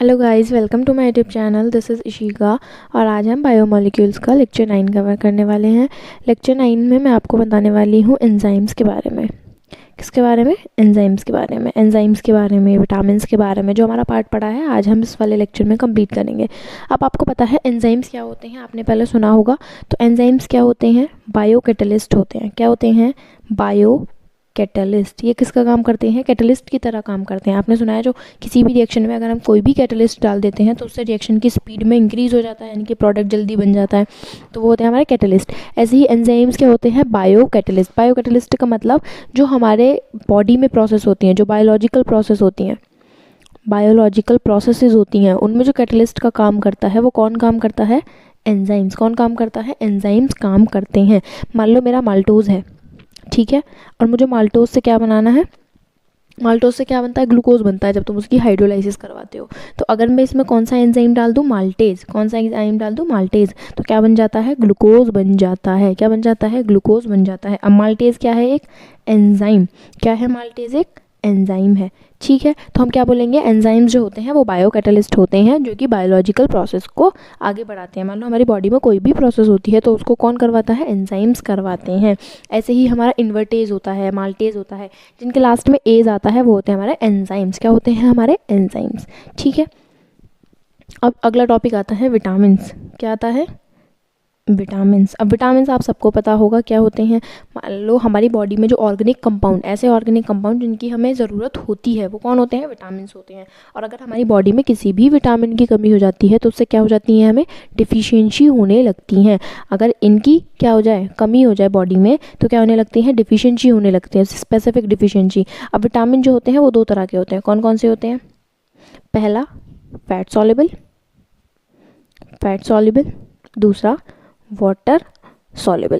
Hello guys, welcome to my YouTube channel. This is Ishika और आज हम बायोमोलिक्यूल्स का लेक्चर 9 कवर करने वाले हैं। लेक्चर 9 में मैं आपको बताने वाली हूँ एंजाइम्स के बारे में। किसके बारे में? एंजाइम्स के बारे में, एंजाइम्स के बारे में, विटामिन्स के बारे में। जो हमारा पार्ट पढ़ा है आज हम इस वाले लेक्चर में कंप्लीट करेंगे। अब आपको पता है एंजाइम्स क्या होते हैं, आपने पहले सुना होगा। तो एंजाइम्स क्या होते हैं? बायो कैटलिस्ट होते हैं। क्या होते हैं? Bio catalyst. ये किसका काम करते हैं? कैटलिस्ट की तरह काम करते हैं। आपने सुना है जो किसी भी रिएक्शन में अगर हम कोई भी कैटलिस्ट डाल देते हैं तो उससे रिएक्शन की स्पीड में इंक्रीज हो जाता है, यानी कि प्रोडक्ट जल्दी बन जाता है। तो वो होते हैं हमारे कैटलिस्ट। ऐसे ही एंजाइम्स क्या होते हैं? Bio catalyst. बायो कैटलिस्ट का मतलब जो हमारे बॉडी में प्रोसेस होती हैं, जो बायोलॉजिकल प्रोसेस होती हैं, बायोलॉजिकल प्रोसेसेस होती हैं, उनमें जो कैटलिस्ट का काम करता है वो कौन काम करता है? एंजाइम्स। कौन काम करता है? एंजाइम्स काम करते हैं। मान लो मेरा माल्टोज है, ठीक है, और मुझे माल्टोज से क्या बनाना है? माल्टोज से क्या बनता है? ग्लूकोज बनता है जब तुम उसकी हाइड्रोलाइसिस करवाते हो। तो अगर मैं इसमें कौन सा एंजाइम डाल दूं? माल्टेज। कौन सा एंजाइम डाल दूं? माल्टेज। तो क्या बन जाता है? ग्लूकोज बन जाता है। क्या बन जाता है? ग्लूकोज बन जाता है। अब माल्टेज क्या है? एक एंजाइम। क्या है माल्टेज? एक एंजाइम है, ठीक है। तो हम क्या बोलेंगे? एंजाइम्स जो होते हैं वो बायो कैटलिस्ट होते हैं, जो कि बायोलॉजिकल प्रोसेस को आगे बढ़ाते हैं। मान लो हमारी बॉडी में कोई भी प्रोसेस होती है तो उसको कौन करवाता है? एंजाइम्स करवाते हैं। ऐसे ही हमारा इन्वर्टेज होता है, माल्टेज होता है, जिनके लास्ट में एज आता है वो होते हैं हमारे एंजाइम्स। क्या होते हैं? हमारे एंजाइम्स, ठीक है। अब अगला टॉपिक आता है विटामिन्स। क्या आता है? विटामिन्स। अब विटामिन्स आप सबको पता होगा क्या होते हैं। मान लो हमारी बॉडी में जो ऑर्गेनिक कंपाउंड, ऐसे ऑर्गेनिक कंपाउंड जिनकी हमें ज़रूरत होती है, वो कौन होते हैं? विटामिन्स होते हैं। और अगर हमारी बॉडी में किसी भी विटामिन की कमी हो जाती है तो उससे क्या हो जाती है? हमें डिफिशियंसी होने लगती हैं। अगर इनकी क्या हो जाए? कमी हो जाए बॉडी में तो क्या होने लगती है? डिफिशियंसी होने लगती है, स्पेसिफिक डिफिशियंसी। अब विटामिन जो होते हैं वो दो तरह के होते हैं। कौन कौन से होते हैं? पहला फैट सॉल्युबल, फैट सॉल्युबल। दूसरा वाटर सॉल्युबल।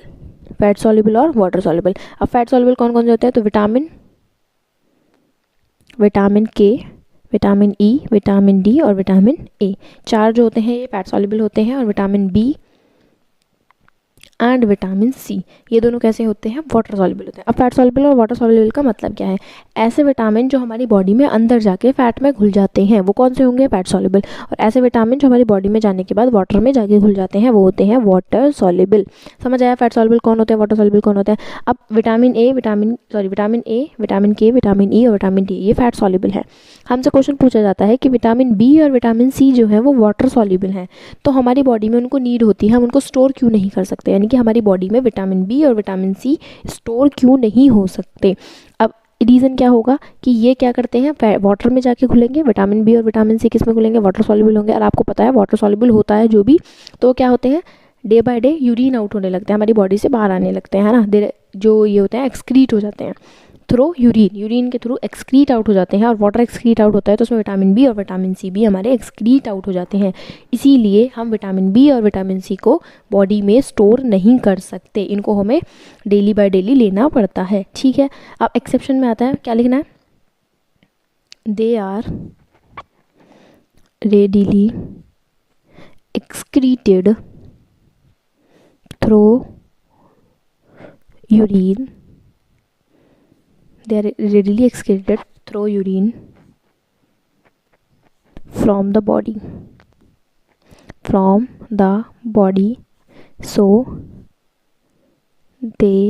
फैट सॉल्युबल और वाटर सॉल्युबल। अब फैट सॉल्युबल कौन कौन से होते हैं? तो विटामिन के, विटामिन ई, विटामिन डी और विटामिन ए। चार जो होते हैं ये फैट सॉल्युबल होते हैं। और vitamin B and vitamin C, ये दोनों कैसे होते हैं? वाटर सॉल्युबल होते हैं। अब फैट सॉल्युबल और वाटर सॉल्युबल का मतलब क्या है? ऐसे विटामिन जो हमारी बॉडी में अंदर जाके फैट में घुल जाते हैं वो कौन से होंगे? Fat soluble. और ऐसे विटामिन जो हमारी बॉडी में जाने के बाद वाटर में जाके घुल जाते हैं वो होते हैं वाटर सॉल्युबल। समझ आया? फैट सॉल्युबल कौन होते हैं, वाटर सॉल्युबल कौन होता है? अब विटामिन ए, विटामिन के, विटामिन ई और विटामिन डी, ये फैट सॉल्युबल है। हमसे क्वेश्चन पूछा जाता है कि विटामिन बी और विटामिन सी जो है वो वाटर सॉल्युबल हैं, तो हमारी बॉडी में उनको नीड होती है, हम उनको स्टोर क्यों नहीं कर सकते? यानी कि हमारी बॉडी में विटामिन बी और विटामिन सी स्टोर क्यों नहीं हो सकते? अब रीज़न क्या होगा कि ये क्या करते हैं? वाटर में जाके घुलेंगे। विटामिन बी और विटामिन सी किस में घुलेंगे? वाटर सॉल्युबल होंगे। और आपको पता है वाटर सॉल्युबल होता है जो भी, तो क्या होते हैं? Day by day urine out होने लगते हैं, हमारी बॉडी से बाहर आने लगते हैं, है ना। जो ये होते हैं एक्सक्रीट हो जाते हैं थ्रू यूरिन के थ्रू एक्सक्रीट आउट हो जाते हैं। और वाटर एक्सक्रीट आउट होता है तो उसमें विटामिन बी और विटामिन सी भी हमारे एक्सक्रीट आउट हो जाते हैं। इसीलिए हम विटामिन बी और विटामिन सी को बॉडी में स्टोर नहीं कर सकते, इनको हमें डेली बाय डेली लेना पड़ता है, ठीक है। अब एक्सेप्शन में आता है, क्या लिखना है? They are readily excreted through urine, they are readily excreted through urine from the body, so they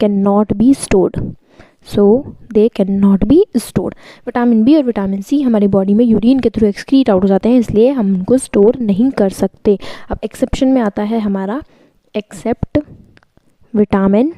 cannot be stored, vitamin B और विटामिन सी हमारी बॉडी में यूरिन के थ्रू एक्सक्रीट आउट हो जाते हैं, इसलिए हम उनको स्टोर नहीं कर सकते। अब एक्सेप्शन में आता है हमारा, एक्सेप्ट विटामिन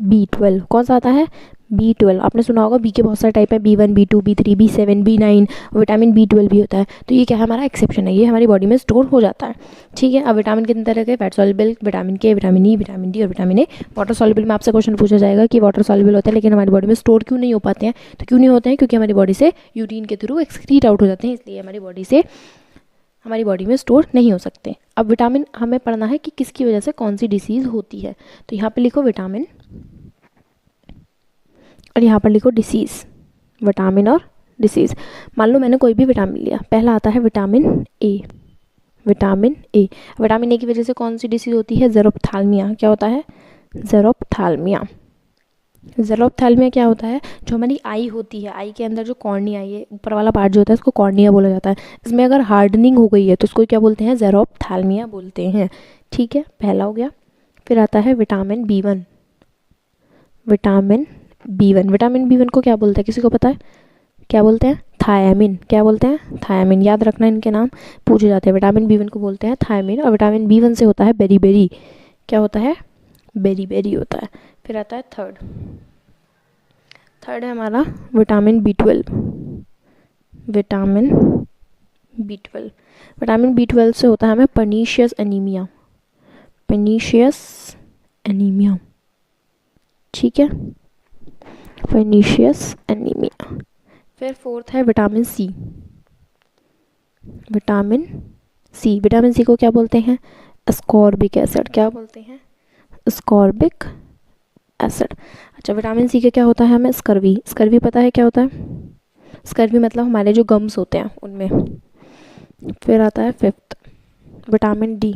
B12। कौन सा आता है? B12। आपने सुना होगा बी के बहुत सारे टाइप है, B1, B2, B3, B7, B9, vitamin B12 भी होता है। तो ये क्या है? हमारा एक्सेप्शन है, ये हमारी बॉडी में स्टोर हो जाता है, ठीक है। अब विटामिन कितने तरह के? फैट सॉल्युबल, विटामिन के, विटामिन ई, विटामिन डी और विटामिन ए। वाटर सॉल्युबल में आपसे क्वेश्चन पूछा जाएगा कि वाटर सॉल्युबल होता है लेकिन हमारी बॉडी में स्टोर क्यों नहीं हो पाते हैं? तो क्यों नहीं होते हैं? क्योंकि हमारी बॉडी से यूरिन के थ्रू एक्सक्रीट आउट हो जाते हैं, इसलिए हमारी बॉडी में स्टोर नहीं हो सकते। अब विटामिन हमें पढ़ना है कि किसकी वजह से कौन सी डिसीज़ होती है। तो यहाँ पे लिखो विटामिन और यहाँ पर लिखो डिसीज़, विटामिन और डिसीज़। मान लो मैंने कोई भी विटामिन लिया, पहला आता है विटामिन ए। विटामिन ए की वजह से कौन सी डिसीज़ होती है? ज़ेरोप्थाल्मिया। क्या होता है? ज़ेरोप्थाल्मिया। ज़ेरोप्थैल्मिया क्या होता है, जो हमारी आई होती है, आई के अंदर जो कॉर्निया, ये ऊपर वाला पार्ट जो होता है इसको कॉर्निया बोला जाता है, इसमें अगर हार्डनिंग हो गई है तो इसको क्या बोलते हैं, ज़ेरोप्थैल्मिया बोलते हैं। ठीक है, पहला हो गया। फिर आता है vitamin B1। Vitamin B1, vitamin B1 को क्या बोलते हैं, किसी को पता है, क्या बोलते हैं, थायामिन। क्या बोलते हैं, थायामिन। याद रखना, इनके नाम पूछे जाते हैं। विटामिन B1 को बोलते हैं थायामिन, और विटामिन B1 से होता है बेरी। क्या होता है, बेरी होता है। फिर आता है थर्ड है हमारा विटामिन B12। विटामिन B12 से होता है हमें पर्नीशियस एनीमिया। ठीक है, पर्नीशियस एनीमिया। फिर फोर्थ है विटामिन C। विटामिन C को क्या बोलते हैं, अस्कॉर्बिक एसिड। क्या बोलते हैं, अस्कॉर्बिक एसिड। अच्छा, विटामिन C का क्या होता है, हमें स्कर्वी पता है क्या होता है, स्कर्वी मतलब हमारे जो गम्स होते हैं उनमें। फिर आता है fifth vitamin D।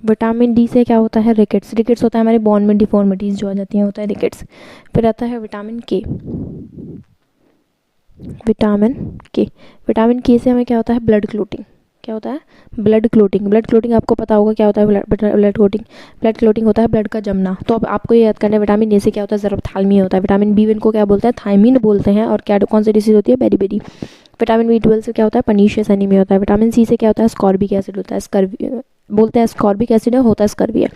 Vitamin D से क्या होता है, रिकेट्स होता है हमारे बोन में डिफॉर्मिटीज़ जो आ जाती हैं, होता है रिकेट्स। फिर आता है विटामिन K। विटामिन K से हमें क्या होता है, ब्लड क्लोटिंग। क्या होता है, ब्लड क्लोटिंग आपको पता होगा क्या होता है, ब्लड क्लोटिंग होता है ब्लड का जमना। तो अब आपको ये याद करना है, विटामिन ए से क्या होता है, ज़ेरोप्थैल्मिया होता है। विटामिन B1 को क्या बोलते हैं, थायमीन बोलते हैं। और क्या, कौन सी डिसीज होती है, बेरी। विटामिन B12 से क्या होता है, पर्नीशियस एनीमिया होता है। विटामिन C से क्या होता है, स्कॉर्बिक एसिड होता है, स्कर्वी बोलते हैं, स्कॉर्बिक एसिड होता है स्कर्वी है।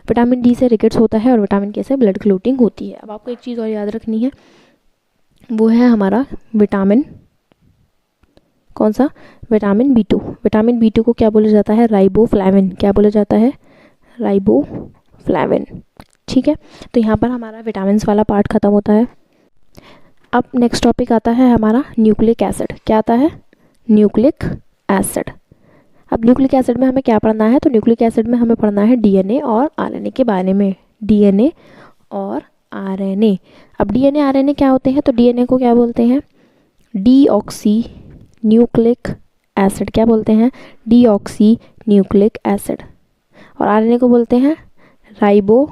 विटामिन D से रिकेट्स होता है, और विटामिन K से ब्लड क्लोटिंग होती है। अब आपको एक चीज़ और याद रखनी है, वो है हमारा विटामिन, कौन सा, विटामिन B2। विटामिन B2 को क्या बोला जाता है, राइबोफ्लेविन। क्या बोला जाता है, राइबोफ्लेविन। ठीक है, तो यहाँ पर हमारा विटामिन वाला पार्ट खत्म होता है। अब नेक्स्ट टॉपिक आता है हमारा न्यूक्लिक एसिड। क्या आता है, न्यूक्लिक एसिड। अब न्यूक्लिक एसिड में हमें क्या पढ़ना है, तो न्यूक्लिक एसिड में हमें पढ़ना है DNA और RNA के बारे में। DNA और RNA। अब DNA RNA क्या होते हैं, तो DNA को क्या बोलते हैं, डीऑक्सी न्यूक्लिक एसिड। क्या बोलते हैं, डीऑक्सी न्यूक्लिक एसिड। और RNA को बोलते हैं राइबो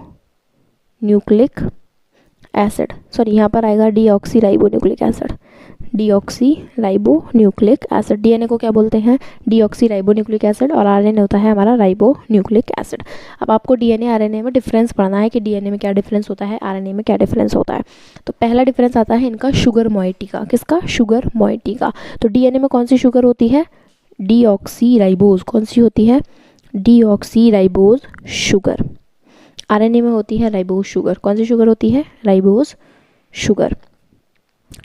न्यूक्लिक एसिड। सॉरी, यहाँ पर आएगा deoxy ribo nucleic acid. DNA को क्या बोलते हैं, डीऑक्सी राइबो न्यूक्लिक एसिड, और RNA होता है हमारा राइबो न्यूक्लिक एसिड। अब आपको DNA RNA में डिफरेंस पढ़ना है कि DNA में क्या डिफरेंस होता है, RNA में क्या डिफरेंस होता है। तो पहला डिफरेंस आता है इनका शुगर मोइटी का। किसका, शुगर मोइटी का। तो DNA में कौन सी शुगर होती है, डीऑक्सी राइबोज। कौन सी होती है, डीऑक्सी राइबोज शुगर। RNA में होती है राइबोज शुगर। कौन सी शुगर होती है, राइबोज शुगर।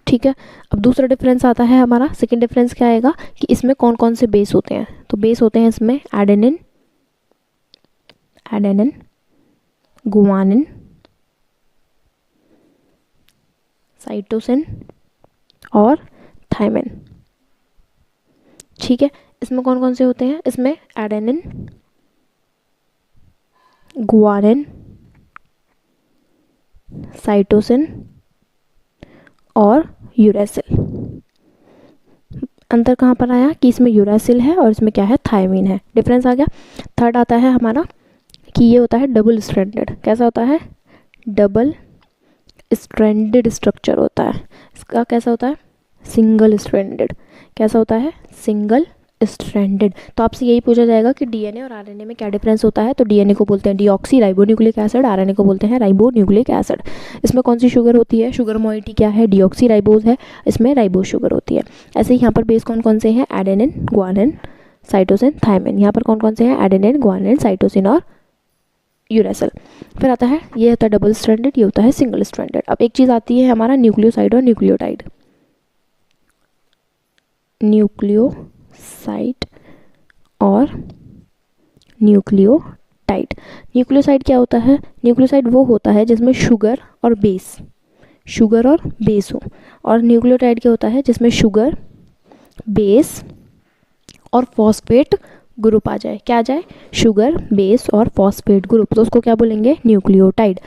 ठीक है, अब दूसरा डिफरेंस आता है हमारा, सेकंड डिफरेंस क्या आएगा कि इसमें कौन कौन से बेस होते हैं। तो बेस होते हैं इसमें एडेनिन, गुआनिन, साइटोसिन और थायमिन। ठीक है, इसमें कौन कौन से होते हैं, इसमें एडेनिन, गुआनिन, साइटोसिन और यूरेसिल। अंतर कहाँ पर आया कि इसमें यूरेसिल है और इसमें क्या है, थायमीन है। डिफरेंस आ गया। थर्ड आता है हमारा कि ये होता है डबल स्ट्रैंडेड। कैसा होता है, डबल स्ट्रैंडेड स्ट्रक्चर होता है। इसका कैसा होता है, सिंगल स्ट्रैंडेड। कैसा होता है, सिंगल स्ट्रैंडेड। तो आपसे यही पूछा जाएगा कि DNA और RNA में क्या डिफरेंस होता है। तो DNA को बोलते हैं deoxy ribo nucleic acid, RNA को बोलते हैं राइबो न्यूक्लिक एसिड। इसमें कौन सी शुगर होती है, शुगर मोइटी क्या है, डीऑक्सी राइबोज है, इसमें राइबोज शुगर होती है। ऐसे ही यहाँ पर बेस कौन कौन से हैं, एडेनिन, गुआनिन, साइटोसिन, थायमिन। यहाँ पर कौन कौन से हैं, एडेनिन, गुआनिन, साइटोसिन और यूरेसिल। फिर आता है, ये होता है डबल स्ट्रैंडेड, ये होता है सिंगल स्ट्रैंडेड। अब एक चीज़ आती है हमारा न्यूक्लियोसाइड और न्यूक्लियोटाइड। न्यूक्लियोसाइड और न्यूक्लियोटाइड। न्यूक्लियोसाइड क्या होता है, न्यूक्लियोसाइड वो होता है जिसमें शुगर और बेस हो। और न्यूक्लियोटाइड क्या होता है, जिसमें शुगर, बेस और फॉस्फेट ग्रुप आ जाए। क्या आ जाए, शुगर, बेस और फॉस्फेट ग्रुप, तो उसको क्या बोलेंगे, न्यूक्लियोटाइड।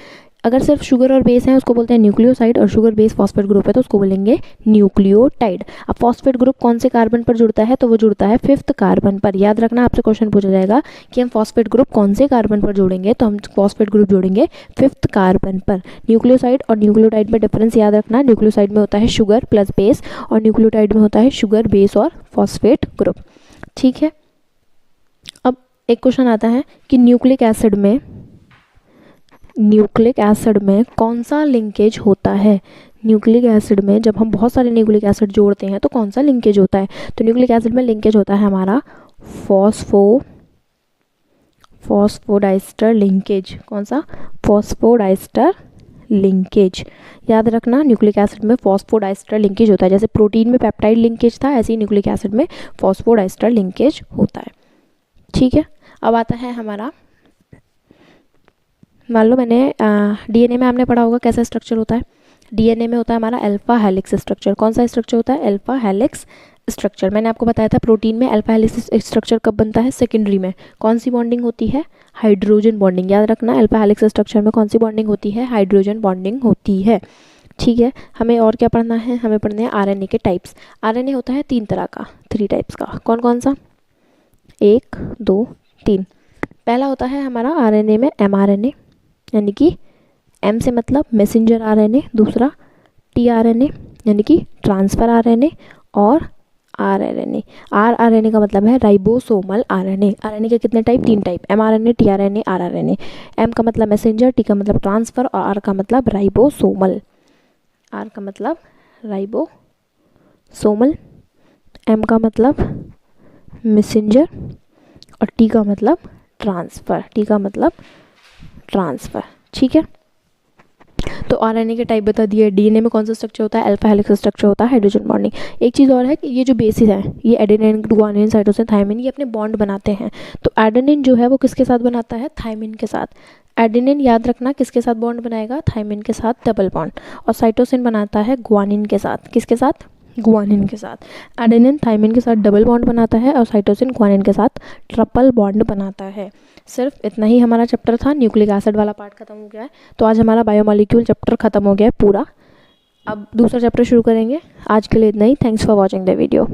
अगर सिर्फ शुगर और बेस है उसको बोलते हैं न्यूक्लियोसाइड, और शुगर बेस फॉस्फेट ग्रुप है तो उसको बोलेंगे न्यूक्लियोटाइड। अब फॉस्फेट ग्रुप कौन से कार्बन पर जुड़ता है, तो वो जुड़ता है 5th कार्बन पर। याद रखना, आपसे क्वेश्चन पूछा जाएगा कि हम फॉस्फेट ग्रुप कौन से कार्बन पर जोड़ेंगे, तो हम फॉस्फेट ग्रुप जोड़ेंगे 5th कार्बन पर। न्यूक्लियोसाइड और न्यूक्लियोटाइड में डिफरेंस याद रखना, न्यूक्लियोसाइड में होता है शुगर प्लस बेस और न्यूक्लियोटाइड में होता है शुगर बेस और फॉस्फेट ग्रुप। ठीक है, अब एक क्वेश्चन आता है कि न्यूक्लिक एसिड में कौन सा लिंकेज होता है। न्यूक्लिक एसिड में जब हम बहुत सारे न्यूक्लिक एसिड जोड़ते हैं तो कौन सा लिंकेज होता है, तो न्यूक्लिक एसिड में लिंकेज होता है हमारा फॉस्फोडाइस्टर लिंकेज। कौन सा, फॉस्फोडाइस्टर लिंकेज। याद रखना, न्यूक्लिक एसिड में फॉस्फोडाइस्टर लिंकेज होता है। जैसे प्रोटीन में पेप्टाइड लिंकेज था, ऐसे ही न्यूक्लिक एसिड में फॉस्फोडाइस्टर लिंकेज होता है। ठीक है, अब आता है हमारा, मान लो मैंने डीएनए में आपने पढ़ा होगा कैसा स्ट्रक्चर होता है। डीएनए में होता है हमारा अल्फा हेलिक्स स्ट्रक्चर। कौन सा स्ट्रक्चर होता है, अल्फा हेलिक्स स्ट्रक्चर। मैंने आपको बताया था प्रोटीन में अल्फा हेलिक्स स्ट्रक्चर कब बनता है, सेकेंडरी में। कौन सी बॉन्डिंग होती है, हाइड्रोजन बॉन्डिंग। याद रखना, अल्फा हेलिक्स स्ट्रक्चर में कौन सी बॉन्डिंग होती है, हाइड्रोजन बॉन्डिंग होती है। ठीक है, हमें और क्या पढ़ना है, हमें पढ़ने हैं आरएनए के टाइप्स। आरएनए होता है 3 तरह का, 3 टाइप्स का। कौन कौन सा, 1 2 3। पहला होता है हमारा आरएनए में एमआरएनए, यानी कि एम से मतलब मैसेंजर आरएनए। दूसरा टीआरएनए यानी कि ट्रांसफर आरएनए, और आरएनए। आरएनए का मतलब है राइबोसोमल आरएनए। आरएनए के कितने type, 3 type, mRNA, tRNA, rRNA. M का मतलब मैसेंजर, टी का मतलब ट्रांसफर और आर का मतलब राइबोसोमल। आर का मतलब राइबोसोमल, एम का मतलब मैसेंजर और टी का मतलब ट्रांसफर। ठीक है, तो आरएनए के टाइप बता दिए। डीएनए में कौन सा स्ट्रक्चर होता है, अल्फा हेलिक्स स्ट्रक्चर होता है, हाइड्रोजन बॉन्डिंग। एक चीज़ और है कि ये जो बेसिस है, ये एडेनिन, गुआनिन, साइटोसिन, थायमिन, ये अपने बॉन्ड बनाते हैं। तो एडेनिन जो है वो किसके साथ बनाता है, थायमिन के साथ। एडेनिन याद रखना किसके साथ बॉन्ड बनाएगा, थायमिन के साथ डबल बॉन्ड। और साइटोसिन बनाता है गुआनिन के साथ, किसके साथ, गुआनिन के साथ। एडेनिन थायमिन के साथ डबल बॉन्ड बनाता है और साइटोसिन गुआनिन के साथ ट्रिपल बॉन्ड बनाता है। सिर्फ इतना ही हमारा चैप्टर था, न्यूक्लिक एसिड वाला पार्ट खत्म हो गया है। तो आज हमारा बायोमॉलिक्यूल चैप्टर खत्म हो गया है पूरा। अब दूसरा चैप्टर शुरू करेंगे। आज के लिए इतना ही। Thanks for watching the video.